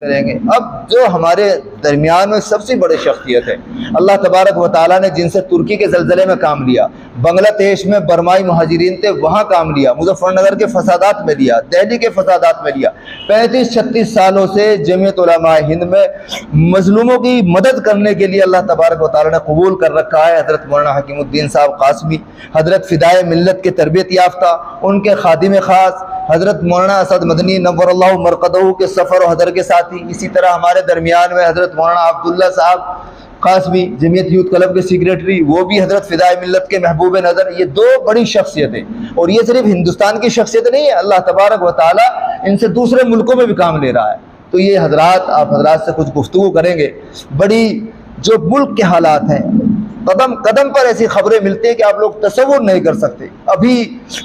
کریں گے۔ اب جو ہمارے درمیان میں سب سے بڑی شخصیت ہے، اللہ تبارک و تعالیٰ نے جن سے ترکی کے زلزلے میں کام لیا، بنگلہ دیش میں برمائی مہاجرین تھے وہاں کام لیا، مظفر نگر کے فسادات میں لیا، دہلی کے فسادات میں لیا، 35-36 سالوں سے جمعیت علماء ہند میں مظلوموں کی مدد کرنے کے لیے اللہ تبارک و تعالیٰ نے قبول کر رکھا ہے۔ حضرت مولانا حکیم الدین صاحب قاسمی، حضرت فدائے ملت کے تربیت یافتہ، ان کے خادم خاص حضرت مولانا اسد مدنی نور اللہ مرقدہ کے سفر و حضر کے ساتھی، اسی طرح ہمارے درمیان میں حضرت مولانا عبداللہ صاحب قاسمی جمعیت یوتھ کلب کے سیکریٹری، وہ بھی حضرت فدائے ملت کے محبوب نظر۔ یہ دو بڑی شخصیتیں، اور یہ صرف ہندوستان کی شخصیت نہیں ہے، اللہ تبارک و تعالیٰ ان سے دوسرے ملکوں میں بھی کام لے رہا ہے۔ تو یہ حضرات، آپ حضرات سے کچھ گفتگو کریں گے، بڑی جو ملک کے حالات ہیں، قدم قدم پر ایسی خبریں ملتی ہیں کہ آپ لوگ تصور نہیں کر سکتے۔ ابھی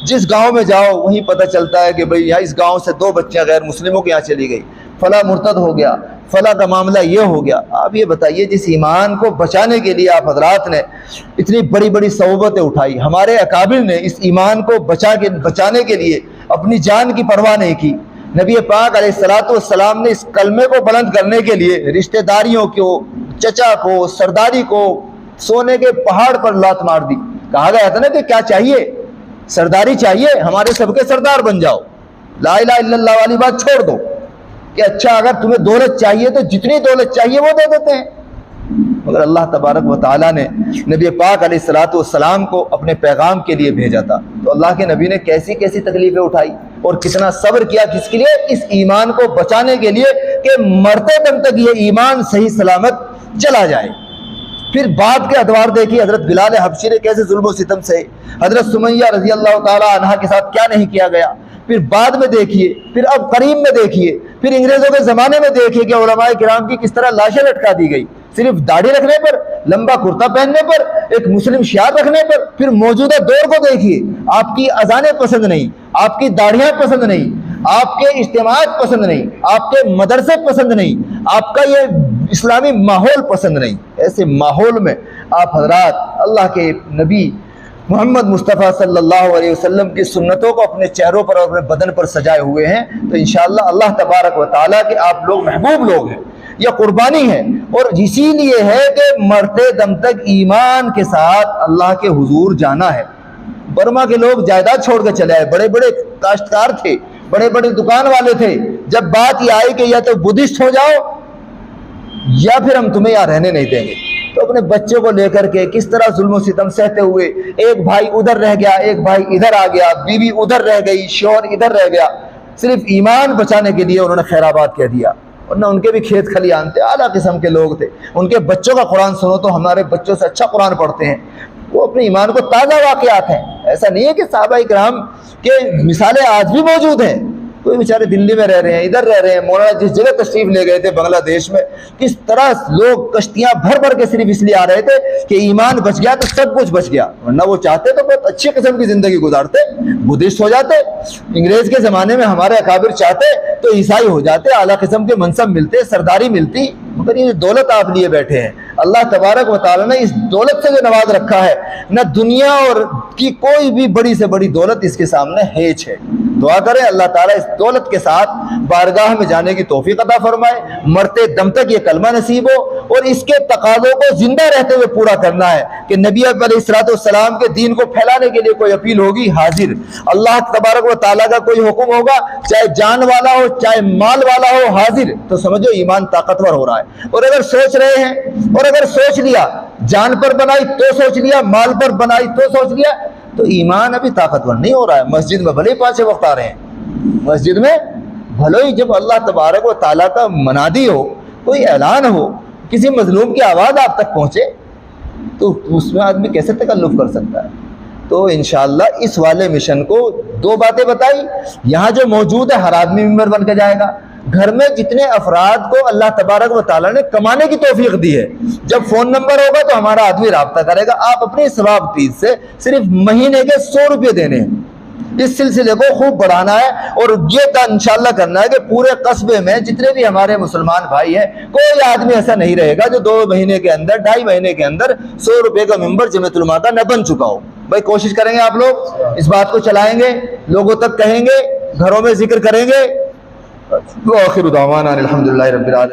جس گاؤں میں جاؤ وہیں پتہ چلتا ہے کہ بھئی یہاں اس گاؤں سے 2 بچیاں غیر مسلموں کے یہاں چلی گئی، فلاں مرتد ہو گیا، فلاں کا معاملہ یہ ہو گیا۔ آپ یہ بتائیے، جس ایمان کو بچانے کے لیے آپ حضرات نے اتنی بڑی بڑی صعوبتیں اٹھائی، ہمارے اکابر نے اس ایمان کو بچانے کے لیے اپنی جان کی پرواہ نہیں کی۔ نبی پاک علیہ الصلوۃ والسلام نے اس کلمے کو بلند کرنے کے لیے رشتہ داریوں کو، چچا کو، سرداری کو سونے کے پہاڑ پر لات مار دی۔ کہا گیا تھا نا کہ کیا چاہیے؟ سرداری چاہیے، ہمارے سب کے سردار بن جاؤ، لا الہ الا اللہ والی بات چھوڑ دو کہ اچھا اگر تمہیں دولت چاہیے تو جتنی دولت چاہیے وہ دے دیتے ہیں۔ مگر اللہ تبارک و تعالیٰ نے نبی پاک علیہ الصلوۃ والسلام کو اپنے پیغام کے لیے بھیجا تھا، تو اللہ کے نبی نے کیسی کیسی تکلیفیں اٹھائی اور کتنا صبر کیا، کس کے لیے؟ اس ایمان کو بچانے کے لیے کہ مرتے دم تک یہ ایمان صحیح سلامت چلا جائے۔ پھر بعد کے ادوار دیکھیے، حضرت بلال حبشی نے کیسے ظلم و ستم سے، حضرت سمیہ رضی اللہ تعالی عنہا کے ساتھ کیا نہیں کیا گیا۔ پھر بعد میں دیکھیے، پھر اب قریب میں دیکھیے، پھر انگریزوں کے زمانے میں دیکھیے کہ علماء کرام کی کس طرح لاشیں لٹکا دی گئی، صرف داڑھی رکھنے پر، لمبا کرتا پہننے پر، ایک مسلم شعار رکھنے پر۔ پھر موجودہ دور کو دیکھیے، آپ کی اذانیں پسند نہیں، آپ کی داڑھیاں پسند نہیں، آپ کے اجتماعات پسند نہیں، آپ کے مدرسے پسند نہیں، آپ کا یہ اسلامی ماحول پسند نہیں۔ ایسے ماحول میں آپ حضرات اللہ کے نبی محمد مصطفیٰ صلی اللہ علیہ وسلم کی سنتوں کو اپنے چہروں پر اور اپنے بدن پر سجائے ہوئے ہیں، تو انشاءاللہ اللہ تبارک و تعالیٰ کے آپ لوگ محبوب لوگ ہیں، یہ قربانی ہے۔ اور اسی لیے ہے کہ مرتے دم تک ایمان کے ساتھ اللہ کے حضور جانا ہے۔ برما کے لوگ جائیداد چھوڑ کے چلے آئے، بڑے بڑے کاشتکار تھے، بڑے بڑے دکان والے تھے، جب بات یہ آئی کہ یا تو بدھسٹ ہو جاؤ یا پھر ہم تمہیں یہاں رہنے نہیں دیں گے، تو اپنے بچوں کو لے کر کے کس طرح ظلم و ستم سہتے ہوئے، ایک بھائی ادھر رہ گیا، ایک بھائی ادھر آ گیا، بیوی ادھر رہ گئی، شوہر ادھر رہ گیا، صرف ایمان بچانے کے لیے انہوں نے خیر آباد کہہ دیا۔ ورنہ ان کے بھی کھیت کھلیان تھے، اعلیٰ قسم کے لوگ تھے۔ ان کے بچوں کا قرآن سنو تو ہمارے بچوں سے اچھا قرآن پڑھتے ہیں، وہ اپنے ایمان کو تازہ واقعات ہیں۔ ایسا نہیں ہے کہ صحابہ کرام کے مثالیں آج بھی موجود ہیں، کوئی بیچارے دلی میں رہ رہے ہیں، ادھر رہ رہے ہیں، مولانا جس جگہ تشریف لے گئے تھے بنگلہ دیش میں، کس طرح لوگ کشتیاں بھر بھر کے صرف اس لیے آ رہے تھے کہ ایمان بچ گیا تو سب کچھ بچ گیا، ورنہ وہ چاہتے تو بہت اچھی قسم کی زندگی گزارتے، بدھسٹ ہو جاتے، انگریز کے زمانے میں ہمارے اکابر چاہتے تو عیسائی ہو جاتے، اعلیٰ قسم کے منصب ملتے، سرداری ملتی، مگر یہ دولت آپ لیے بیٹھے ہیں۔ اللہ تبارک و تعالیٰ نے اس دولت سے جو نواز رکھا ہے، نہ دنیا اور کی کوئی بھی بڑی سے بڑی دولت اس کے سامنے ہیچ ہے۔ دعا کریں اللہ تعالیٰ اس دولت کے ساتھ بارگاہ میں جانے کی توفیق عطا فرمائے، مرتے دم تک یہ کلمہ نصیب ہو، اور اس کے تقاضوں کو زندہ رہتے ہوئے پورا کرنا ہے کہ نبی علیہ الصلوۃ والسلام کے دین کو پھیلانے کے لیے کوئی اپیل ہوگی، حاضر۔ اللہ تبارک و تعالیٰ کا کوئی حکم ہوگا، چاہے جان والا ہو چاہے مال والا ہو، حاضر۔ تو سمجھو ایمان طاقتور ہو رہا ہے۔ اور اگر سوچ رہے ہیں، اور اگر سوچ لیا، جان پر بنائی تو سوچ لیا، مال پر بنائی تو سوچ لیا، تو ایمان ابھی طاقتور نہیں ہو رہا ہے۔ مسجد میں بھلے 5 وقت آ رہے ہیں، مسجد میں بھلے ہی جب اللہ تبارک و تعالیٰ کا منادی ہو، کوئی اعلان ہو، کسی مظلوم کی آواز آپ تک پہنچے، تو اس میں آدمی کیسے تکلف کر سکتا ہے؟ تو انشاءاللہ اس والے مشن کو 2 باتیں بتائی، یہاں جو موجود ہے ہر آدمی ممبر بن کے جائے گا، گھر میں جتنے افراد کو اللہ تبارک و تعالیٰ نے کمانے کی توفیق دی ہے، جب فون نمبر ہوگا تو ہمارا آدمی رابطہ کرے گا، آپ اپنی ثواب چیز سے صرف مہینے کے 100 روپے دینے ہیں۔ اس سلسلے کو خوب بڑھانا ہے، اور یہ انشاءاللہ کرنا ہے کہ پورے قصبے میں جتنے بھی ہمارے مسلمان بھائی ہیں، کوئی آدمی ایسا نہیں رہے گا جو 2 مہینے کے اندر 2.5 مہینے کے اندر 100 روپے کا ممبر جمعیت علماء کا نہ بن چکا ہو۔ بھائی کوشش کریں گے، آپ لوگ اس بات کو چلائیں گے، لوگوں تک کہیں گے، گھروں میں ذکر کریں گے، وآخر دعوانا الحمدللہ رب العالمین.